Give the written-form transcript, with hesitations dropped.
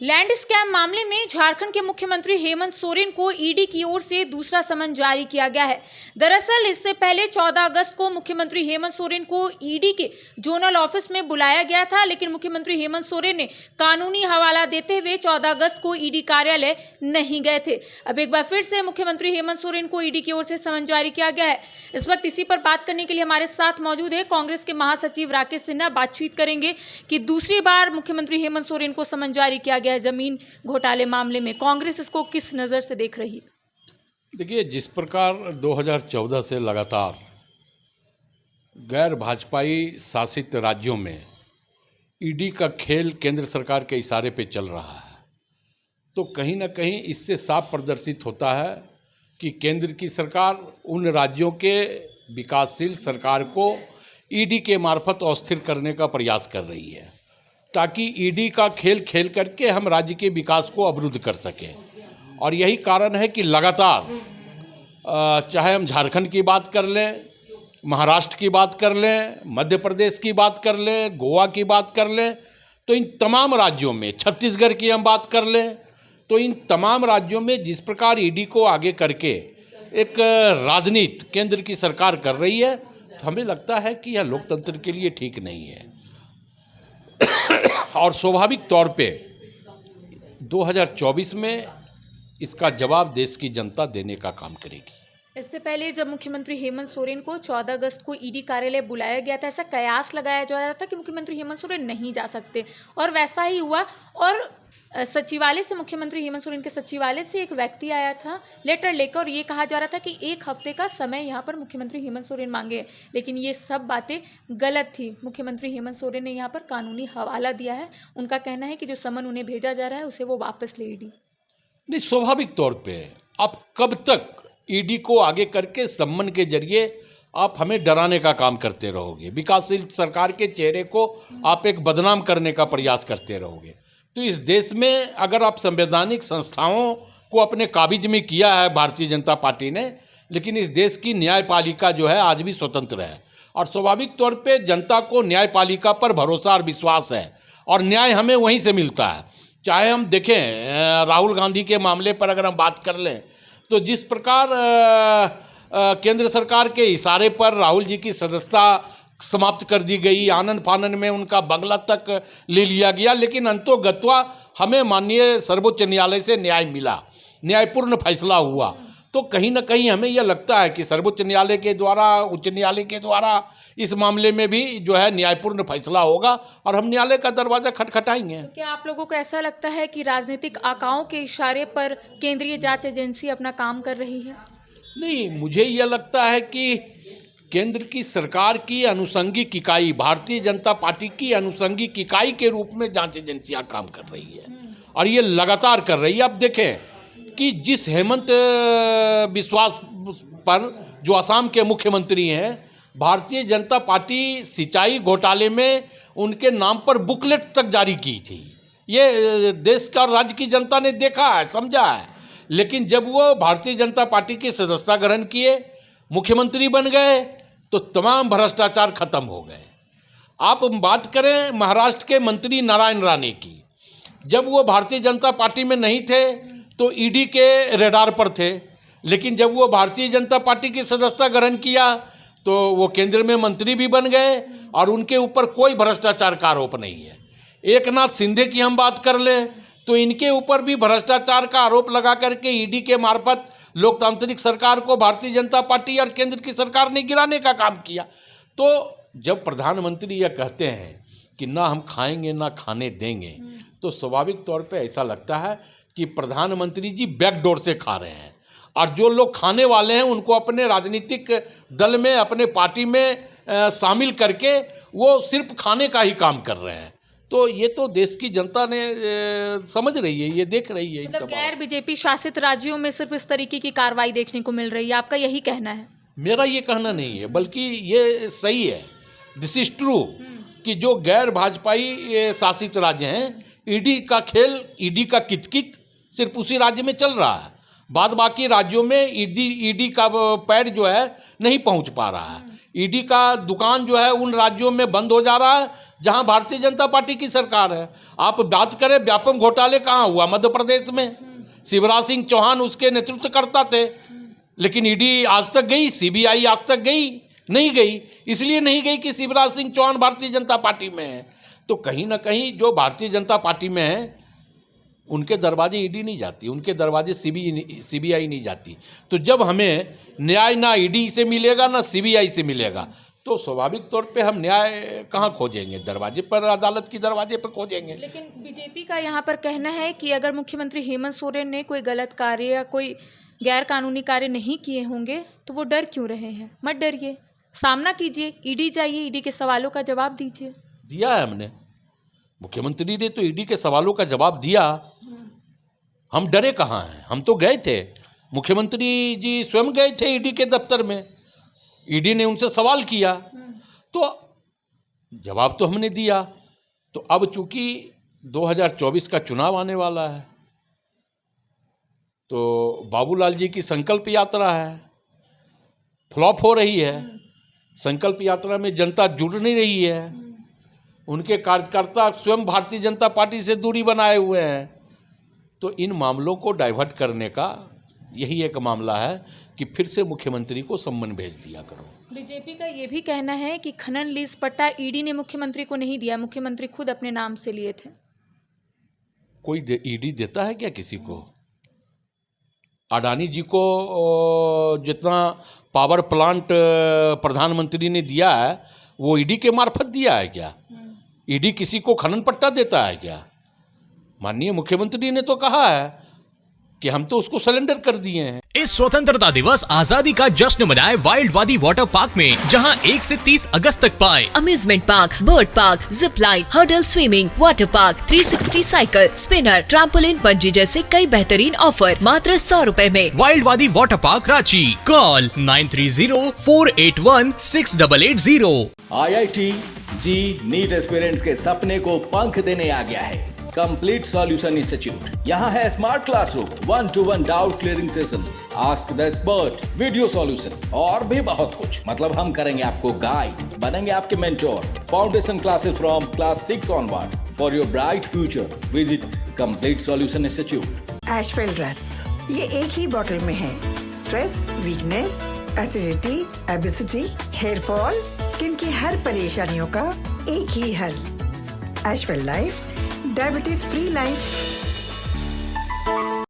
Land scam मामले में झारखंड के मुख्यमंत्री हेमंत सोरेन को ईडी की ओर से दूसरा समन जारी किया गया है। दरअसल इससे पहले 14 अगस्त को मुख्यमंत्री हेमंत सोरेन को ईडी के जोनल ऑफिस में बुलाया गया था, लेकिन मुख्यमंत्री हेमंत सोरेन ने कानूनी हवाला देते हुए 14 अगस्त को ईडी कार्यालय नहीं गए थे। अब एक बार फिर से मुख्यमंत्री हेमंत सोरेन को ईडी की ओर से समन जारी किया गया है। इस वक्त इसी पर बात करने के लिए हमारे साथ मौजूद है कांग्रेस के महासचिव राकेश सिन्हा। बातचीत करेंगे कि दूसरी बार मुख्यमंत्री हेमंत सोरेन को समन जारी किया गया है जमीन घोटाले मामले में, कांग्रेस इसको किस नज़र से देख रही है? देखिए, जिस प्रकार 2014 से लगातार गैर भाजपाई शासित राज्यों में ईडी का खेल केंद्र सरकार के इशारे पे चल रहा है, तो कहीं ना कहीं इससे साफ प्रदर्शित होता है कि केंद्र की सरकार उन राज्यों के विकासशील सरकार को ईडी के मार्फत अस्थिर करने का प्रयास कर रही है, ताकि ईडी का खेल खेल करके हम राज्य के विकास को अवरुद्ध कर सकें। और यही कारण है कि लगातार चाहे हम झारखंड की बात कर लें, महाराष्ट्र की बात कर लें, मध्य प्रदेश की बात कर लें, गोवा की बात कर लें, तो इन तमाम राज्यों में, छत्तीसगढ़ की हम बात कर लें, तो इन तमाम राज्यों में जिस प्रकार ईडी को आगे करके एक राजनीति केंद्र की सरकार कर रही है, तो हमें लगता है कि यह लोकतंत्र के लिए ठीक नहीं है। और स्वाभाविक तौर पे 2024 में इसका जवाब देश की जनता देने का काम करेगी। इससे पहले जब मुख्यमंत्री हेमंत सोरेन को 14 अगस्त को ईडी कार्यालय बुलाया गया था, ऐसा कयास लगाया जा रहा था कि मुख्यमंत्री हेमंत सोरेन नहीं जा सकते, और वैसा ही हुआ। और सचिवालय से, मुख्यमंत्री हेमंत सोरेन के सचिवालय से एक व्यक्ति आया था लेटर लेकर, और ये कहा जा रहा था कि 1 हफ्ते का समय यहाँ पर मुख्यमंत्री हेमंत सोरेन मांगे, लेकिन ये सब बातें गलत थी। मुख्यमंत्री हेमंत सोरेन ने यहाँ पर कानूनी हवाला दिया है। उनका कहना है कि जो समन उन्हें भेजा जा रहा है उसे वो वापस ले ईडी। नहीं, स्वाभाविक तौर पे आप कब तक ईडी को आगे करके सम्मन के जरिए आप हमें डराने का काम करते रहोगे? विकासशील सरकार के चेहरे को आप एक बदनाम करने का प्रयास करते रहोगे। तो इस देश में अगर आप संवैधानिक संस्थाओं को अपने काबिज में किया है भारतीय जनता पार्टी ने, लेकिन इस देश की न्यायपालिका जो है आज भी स्वतंत्र है, और स्वाभाविक तौर पे जनता को न्यायपालिका पर भरोसा और विश्वास है, और न्याय हमें वहीं से मिलता है। चाहे हम देखें राहुल गांधी के मामले पर अगर हम बात कर लें, तो जिस प्रकार केंद्र सरकार के इशारे पर राहुल जी की सदस्यता समाप्त कर दी गई, आनन फानन में उनका बंगला तक ले लिया गया, लेकिन अंतोगत्वा हमें माननीय सर्वोच्च न्यायालय से न्याय मिला, न्यायपूर्ण फैसला हुआ। तो कहीं ना कहीं हमें यह लगता है कि सर्वोच्च न्यायालय के द्वारा, उच्च न्यायालय के द्वारा इस मामले में भी जो है न्यायपूर्ण फैसला होगा, और हम न्यायालय का दरवाजा खटखटाएंगे। तो क्या आप लोगों को ऐसा लगता है कि राजनीतिक आकाओं के इशारे पर केंद्रीय जांच एजेंसी अपना काम कर रही है? नहीं, मुझे यह लगता है कि केंद्र की सरकार की अनुषंगिक इकाई, भारतीय जनता पार्टी की अनुषंगिक इकाई के रूप में जांच एजेंसियां काम कर रही है, और ये लगातार कर रही है। अब देखें कि जिस हेमंत बिस्वा पर, जो असम के मुख्यमंत्री हैं, भारतीय जनता पार्टी सिंचाई घोटाले में उनके नाम पर बुकलेट तक जारी की थी। ये देश का और राज्य की जनता ने देखा है, समझा है। लेकिन जब वो भारतीय जनता पार्टी की सदस्यता ग्रहण किए, मुख्यमंत्री बन गए, तो तमाम भ्रष्टाचार खत्म हो गए। आप बात करें महाराष्ट्र के मंत्री नारायण राणे की, जब वो भारतीय जनता पार्टी में नहीं थे तो ईडी के रेडार पर थे, लेकिन जब वो भारतीय जनता पार्टी की सदस्यता ग्रहण किया तो वो केंद्र में मंत्री भी बन गए, और उनके ऊपर कोई भ्रष्टाचार का आरोप नहीं है। एकनाथ शिंदे की हम बात कर लें तो इनके ऊपर भी भ्रष्टाचार का आरोप लगा करके ईडी के मार्फत लोकतांत्रिक सरकार को भारतीय जनता पार्टी और केंद्र की सरकार ने गिराने का काम किया। तो जब प्रधानमंत्री यह कहते हैं कि ना हम खाएंगे ना खाने देंगे, तो स्वाभाविक तौर पे ऐसा लगता है कि प्रधानमंत्री जी बैकडोर से खा रहे हैं, और जो लोग खाने वाले हैं उनको अपने राजनीतिक दल में, अपने पार्टी में शामिल करके वो सिर्फ खाने का ही काम कर रहे हैं। तो ये तो देश की जनता ने समझ रही है, ये देख रही है। मतलब गैर बीजेपी शासित राज्यों में सिर्फ इस तरीके की कार्रवाई देखने को मिल रही है, आपका यही कहना है? मेरा ये कहना नहीं है, बल्कि ये सही है, दिस इज ट्रू, कि जो गैर भाजपाई शासित राज्य हैं, ईडी का खेल, ईडी का कितकित सिर्फ उसी राज्य में चल रहा है। बाद बाकी राज्यों में ईडी का पैर जो है नहीं पहुंच पा रहा है। ईडी का दुकान जो है उन राज्यों में बंद हो जा रहा है जहां भारतीय जनता पार्टी की सरकार है। आप बात करें व्यापम घोटाले कहाँ हुआ? मध्य प्रदेश में शिवराज सिंह चौहान उसके नेतृत्व करता थे, लेकिन ईडी आज तक गई, सीबीआई आज तक गई नहीं गई। इसलिए नहीं गई कि शिवराज सिंह चौहान भारतीय जनता पार्टी में है। तो कहीं ना कहीं जो भारतीय जनता पार्टी में है उनके दरवाजे ईडी नहीं जाती, उनके दरवाजे सीबीआई नहीं जाती। तो जब हमें न्याय ना ईडी से मिलेगा ना सीबीआई से मिलेगा तो स्वाभाविक तौर पे हम न्याय कहाँ खोजेंगे? दरवाजे पर, अदालत की दरवाजे पर खोजेंगे। लेकिन बीजेपी का यहाँ पर कहना है कि अगर मुख्यमंत्री हेमंत सोरेन ने कोई गलत कार्य या कोई गैर कानूनी कार्य नहीं किए होंगे तो वो डर क्यों रहे हैं? मत डरिए, सामना कीजिए, ईडी जाइए, ईडी के सवालों का जवाब दीजिए। दिया है हमने, मुख्यमंत्री ने तो ईडी के सवालों का जवाब दिया। हम डरे कहाँ हैं? हम तो गए थे, मुख्यमंत्री जी स्वयं गए थे ईडी के दफ्तर में, ईडी ने उनसे सवाल किया तो जवाब तो हमने दिया। तो अब चूंकि 2024 का चुनाव आने वाला है तो बाबूलाल जी की संकल्प यात्रा है, फ्लॉप हो रही है। संकल्प यात्रा में जनता जुड़ नहीं रही है, उनके कार्यकर्ता स्वयं भारतीय जनता पार्टी से दूरी बनाए हुए हैं। तो इन मामलों को डाइवर्ट करने का यही एक मामला है कि फिर से मुख्यमंत्री को सम्मन भेज दिया करो। बीजेपी का ये भी कहना है कि खनन लीज पट्टा ईडी ने मुख्यमंत्री को नहीं दिया, मुख्यमंत्री खुद अपने नाम से लिए थे। कोई ईडी देता है क्या किसी को? अडानी जी को जितना पावर प्लांट प्रधानमंत्री ने दिया है वो ईडी के मार्फत दिया है क्या? ईडी किसी को खनन पट्टा देता है क्या? माननीय मुख्यमंत्री ने तो कहा है कि हम तो उसको सरेंडर कर दिए हैं। इस स्वतंत्रता दिवस आजादी का जश्न मनाए वाइल्ड वादी वाटर पार्क में, जहां 1 से 30 अगस्त तक पाए amusement park, bird park, zip line, hurdle swimming, water park, 360 cycle, spinner, trampoline, bungee जैसे कई बेहतरीन ऑफर मात्र 100 रुपए में। वाइल्ड वादी water park Ranchi. Call 9304816880। IIT जी नीट एस्पिरेंट्स के सपने को पंख देने आ गया है कंप्लीट सॉल्यूशन इंस्टीट्यूट। यहाँ है smart classroom, 1-to-1 doubt clearing session, ask the expert, video solution और भी बहुत कुछ। मतलब हम करेंगे आपको गाइड, बनेंगे आपके mentor. Foundation classes from class 6 onwards for your bright future. Visit complete solution institute. Ashwell रस, ये एक ही बॉटल में है। Stress, weakness, acidity, obesity, hair fall, skin की हर परेशानियों का एक ही हल। Ashwell life, diabetes free life.